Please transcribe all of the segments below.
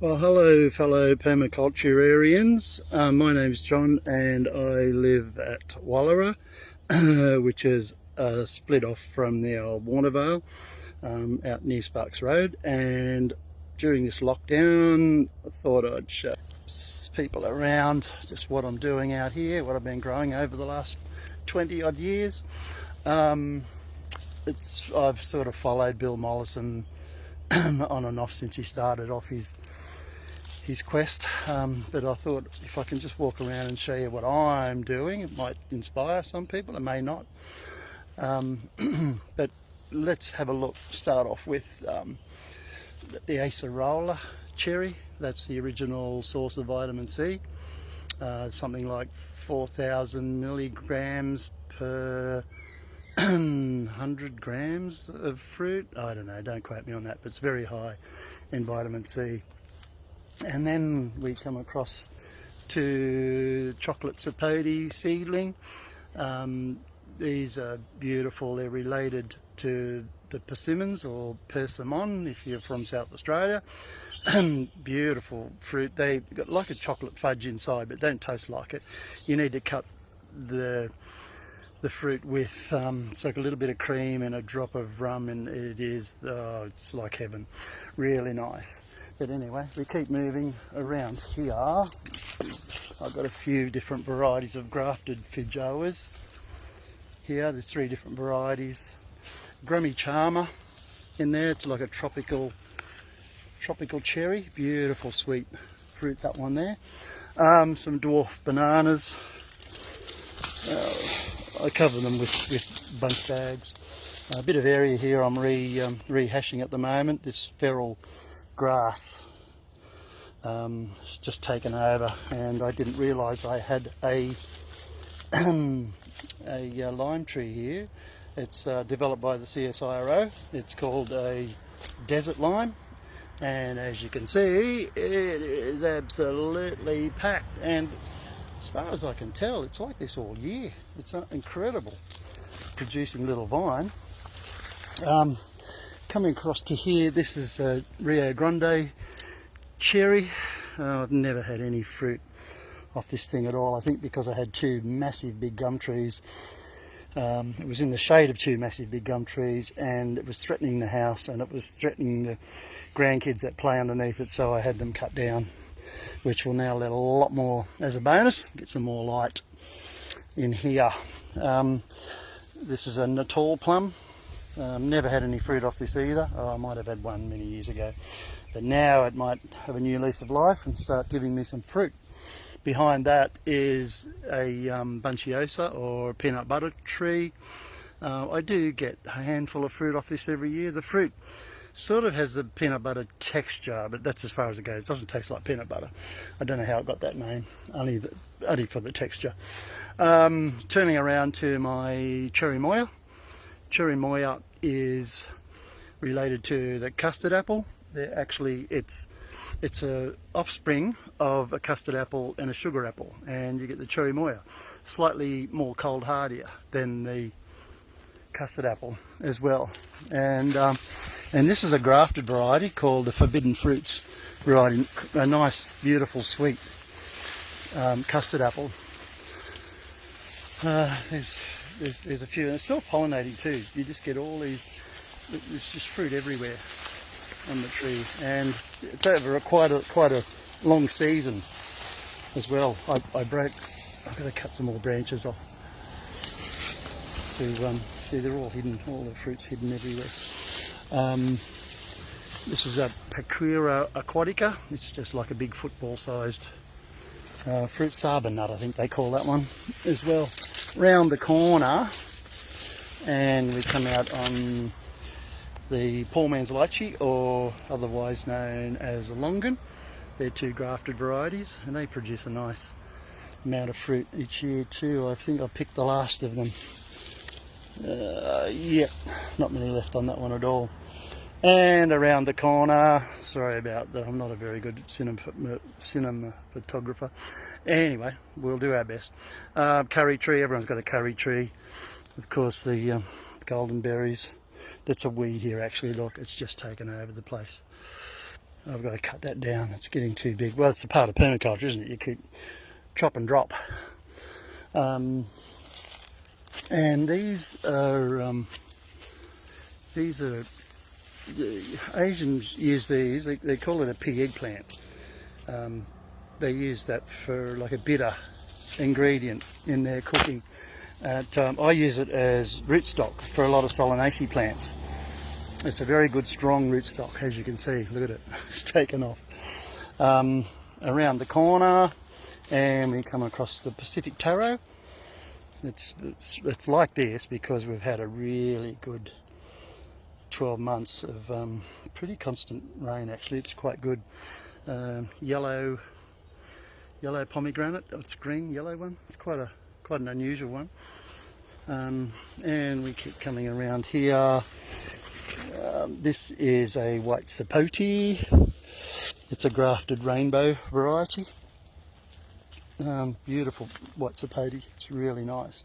Well, hello, fellow permaculturarians. My name's John, and I live at Wallara, which is a split off from the old Warnervale, out near Sparks Road. And during this lockdown, I thought I'd show people around just what I'm doing out here, what I've been growing over the last 20 odd years. I've sort of followed Bill Mollison on and off since he started off his quest, but I thought if I can just walk around and show you what I'm doing, it might inspire some people, it may not. But let's have a look. Start off with the acerola cherry. That's the original source of vitamin C. Something like 4,000 milligrams per 100 grams of fruit. I don't know, don't quote me on that, but it's very high in vitamin C. And then we come across to chocolate sapote seedling. These are beautiful. They're related to the persimmons or persimmon if you're from South Australia. Beautiful fruit. They've got like a chocolate fudge inside, but don't taste like it. You need to cut the fruit with so a little bit of cream and a drop of rum, and it's like heaven. Really nice. But anyway, we keep moving around here. I've got a few different varieties of grafted feijoas here. There's 3 different varieties. Grummy Charmer in there. It's like a tropical cherry. Beautiful sweet fruit, that one there. Some dwarf bananas. I cover them with bunch bags. A bit of area here I'm rehashing at the moment. This feral grass just taken over, and I didn't realise I had a lime tree here. It's developed by the CSIRO. It's called a desert lime, and as you can see, it is absolutely packed, and as far as I can tell, it's like this all year. It's incredible, producing little vine. Coming across to here, this is a Rio Grande cherry. I've never had any fruit off this thing at all. I think because I had 2 massive big gum trees. It was in the shade of 2 massive big gum trees, and it was threatening the house, and it was threatening the grandkids that play underneath it, so I had them cut down, which will now let a lot more as a bonus, get some more light in here. This is a Natal plum. Never had any fruit off this either. I might have had one many years ago, but now it might have a new lease of life and start giving me some fruit. Behind that is a Bunciosa or peanut butter tree. I do get a handful of fruit off this every year. The fruit sort of has the peanut butter texture, but that's as far as it goes. It doesn't taste like peanut butter. I don't know how it got that name, only for the texture. Turning around to my cherry moya. Cherry moya is related to the custard apple. It's a offspring of a custard apple and a sugar apple, and you get the cherry moya, slightly more cold hardier than the custard apple as well. And this is a grafted variety called the Forbidden Fruits variety. A nice, beautiful, sweet custard apple. There's a few, and it's self-pollinating too. You just get all these, there's just fruit everywhere on the tree, and it's over quite a long season as well. I've got to cut some more branches off to see, they're all hidden, all the fruit's hidden everywhere. This is a Paquira aquatica. It's just like a big football-sized fruit. Saba nut, I think they call that one as well. Round the corner, and we come out on the poor man's lychee, or otherwise known as a longan. They're 2 grafted varieties, and they produce a nice amount of fruit each year too. I think I picked the last of them. Yep, not many left on that one at all. And around the corner, sorry about that, I'm not a very good cinema photographer. Anyway, we'll do our best. Curry tree, everyone's got a curry tree. Of course, the golden berries. That's a weed here actually, look, it's just taken over the place. I've got to cut that down. It's getting too big. Well, it's a part of permaculture, isn't it? You keep chop and drop. And these are Asians use these. They call it a pig eggplant. They use that for like a bitter ingredient in their cooking. I use it as rootstock for a lot of Solanaceae plants. It's a very good strong rootstock, as you can see. Look at it, it's taken off. Around the corner, and we come across the Pacific taro. It's like this because we've had a really good 12 months of pretty constant rain. Actually, it's quite good. Yellow pomegranate. It's green, yellow one. It's quite an unusual one. And we keep coming around here. This is a white sapote. It's a grafted rainbow variety. Beautiful white sapote. It's really nice.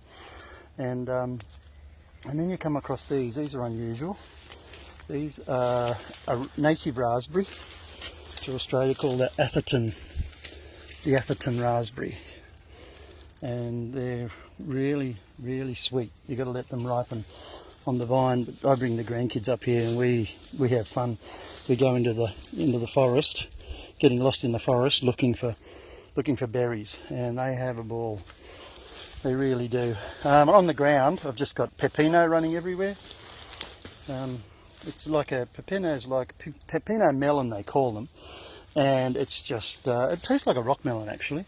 And then you come across these. These are unusual. These are a native raspberry to Australia called the Atherton raspberry, and they're really sweet. You've got to let them ripen on the vine. But I bring the grandkids up here and we have fun. We go into the forest, getting lost in the forest looking for berries, and they have a ball. They really do. On the ground I've just got pepino running everywhere. It's like pepino melon, they call them, and it's just it tastes like a rock melon actually.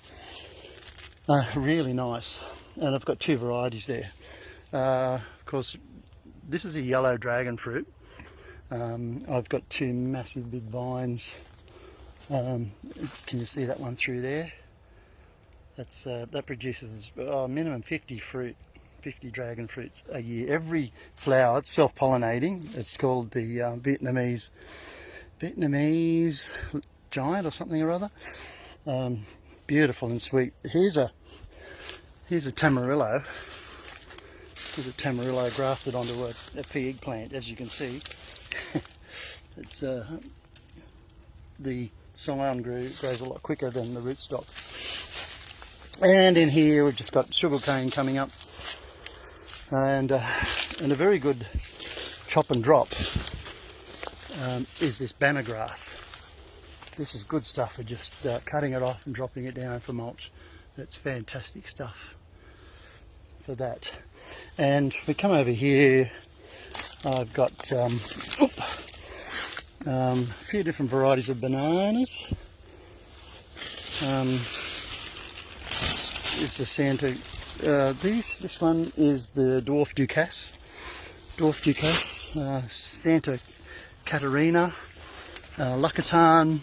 Really nice. And I've got two varieties there. Of course, this is a yellow dragon fruit. I've got two massive big vines. Can you see that one through there? That produces minimum 50 dragon fruits a year. Every flower, it's self-pollinating. It's called the Vietnamese giant or something or other. Beautiful and sweet. Here's a tamarillo. Here's a tamarillo grafted onto a pig eggplant, as you can see. It's the scion grows a lot quicker than the rootstock. And in here we've just got sugarcane coming up, and a very good chop and drop is this banner grass. This is good stuff for just cutting it off and dropping it down for mulch. That's fantastic stuff for that. And we come over here, I've got a few different varieties of bananas. It's a Santa. This one is the Dwarf Ducasse, Santa Catarina, Lacatan.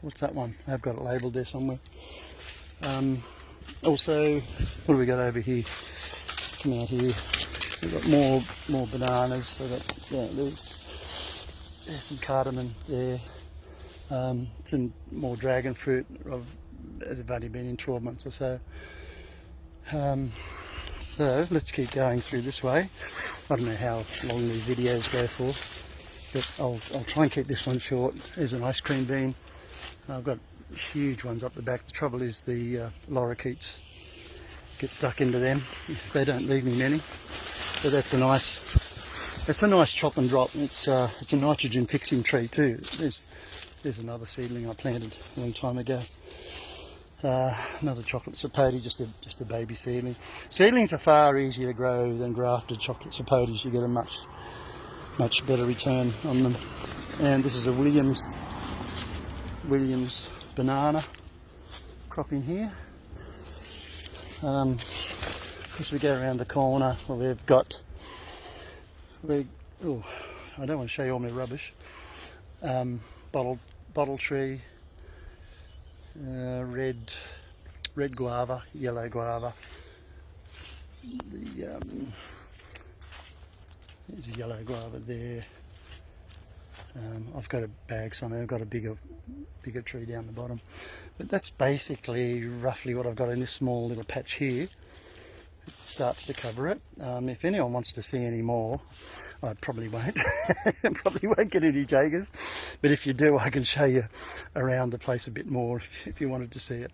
What's that one? I've got it labelled there somewhere. Also, what do we got over here? Let's come out here. We've got more bananas. So there's some cardamom there. Some more dragon fruit. I've only been in 12 months or so. So let's keep going through this way. I don't know how long these videos go for, but I'll try and keep this one short. There's an ice cream bean. I've got huge ones up the back. The trouble is the lorikeets get stuck into them. They don't leave me many. So that's a nice chop and drop. It's a nitrogen fixing tree too. There's another seedling I planted a long time ago. Another chocolate sapote, just a baby seedling. Seedlings are far easier to grow than grafted chocolate sapotes. You get a much better return on them. And this is a Williams banana cropping here. As we go around the corner, well, I don't want to show you all my rubbish. Bottle tree, red guava, yellow guava. There's a yellow guava there. I've got a bag somewhere. I've got a bigger tree down the bottom, but that's basically roughly what I've got in this small little patch here. It starts to cover it. If anyone wants to see any more, I probably won't. Probably won't get any jaegers, but if you do, I can show you around the place a bit more if you wanted to see it.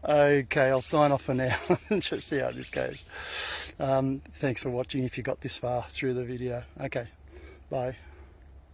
Okay, I'll sign off for now and just see how this goes. Thanks for watching if you got this far through the video. Okay, bye.